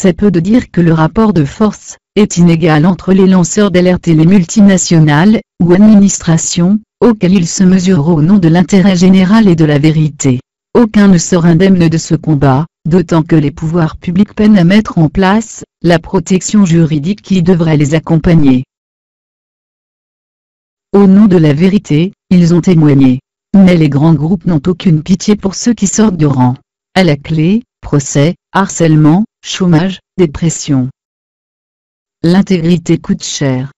C'est peu de dire que le rapport de force est inégal entre les lanceurs d'alerte et les multinationales, ou administrations, auxquelles ils se mesurent au nom de l'intérêt général et de la vérité. Aucun ne sort indemne de ce combat, d'autant que les pouvoirs publics peinent à mettre en place la protection juridique qui devrait les accompagner. Au nom de la vérité, ils ont témoigné. Mais les grands groupes n'ont aucune pitié pour ceux qui sortent du rang. À la clé, procès, harcèlement, chômage, dépression. L'intégrité coûte cher.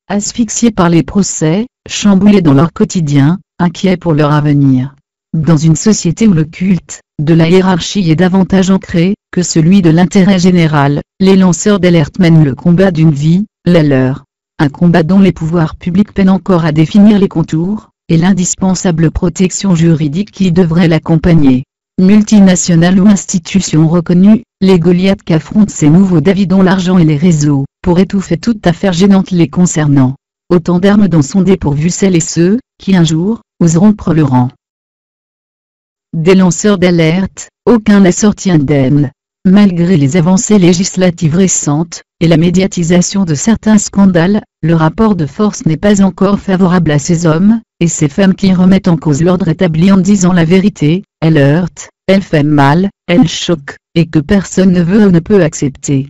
Asphyxiés par les procès, chamboulés dans leur quotidien, inquiets pour leur avenir. Dans une société où le culte de la hiérarchie est davantage ancré que celui de l'intérêt général, les lanceurs d'alerte mènent le combat d'une vie, la leur. Un combat dont les pouvoirs publics peinent encore à définir les contours, et l'indispensable protection juridique qui devrait l'accompagner. Multinationales ou institutions reconnues, les Goliaths qu'affrontent ces nouveaux David ont l'argent et les réseaux, pour étouffer toute affaire gênante les concernant. Autant d'armes dont sont dépourvus celles et ceux, qui un jour, oseront rompre le rang. Des lanceurs d'alerte, aucun n'a sorti indemne. Malgré les avancées législatives récentes, et la médiatisation de certains scandales, le rapport de force n'est pas encore favorable à ces hommes, et ces femmes qui remettent en cause l'ordre établi en disant la vérité. Elle heurte, elle fait mal, elle choque, et que personne ne veut ou ne peut accepter.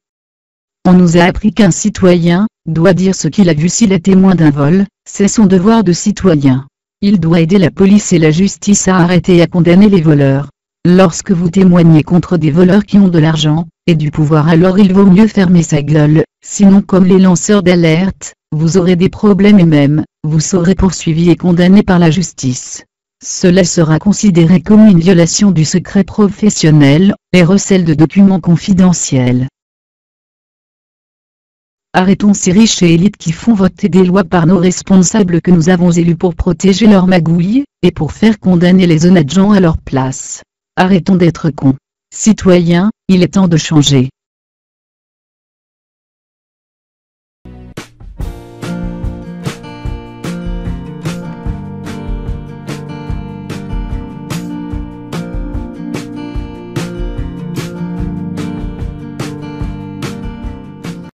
On nous a appris qu'un citoyen doit dire ce qu'il a vu s'il est témoin d'un vol, c'est son devoir de citoyen. Il doit aider la police et la justice à arrêter et à condamner les voleurs. Lorsque vous témoignez contre des voleurs qui ont de l'argent, et du pouvoir, alors il vaut mieux fermer sa gueule, sinon comme les lanceurs d'alerte, vous aurez des problèmes et même, vous serez poursuivi et condamné par la justice. Cela sera considéré comme une violation du secret professionnel, et recel de documents confidentiels. Arrêtons ces riches et élites qui font voter des lois par nos responsables que nous avons élus pour protéger leurs magouilles, et pour faire condamner les honnêtes gens à leur place. Arrêtons d'être cons. Citoyens, il est temps de changer.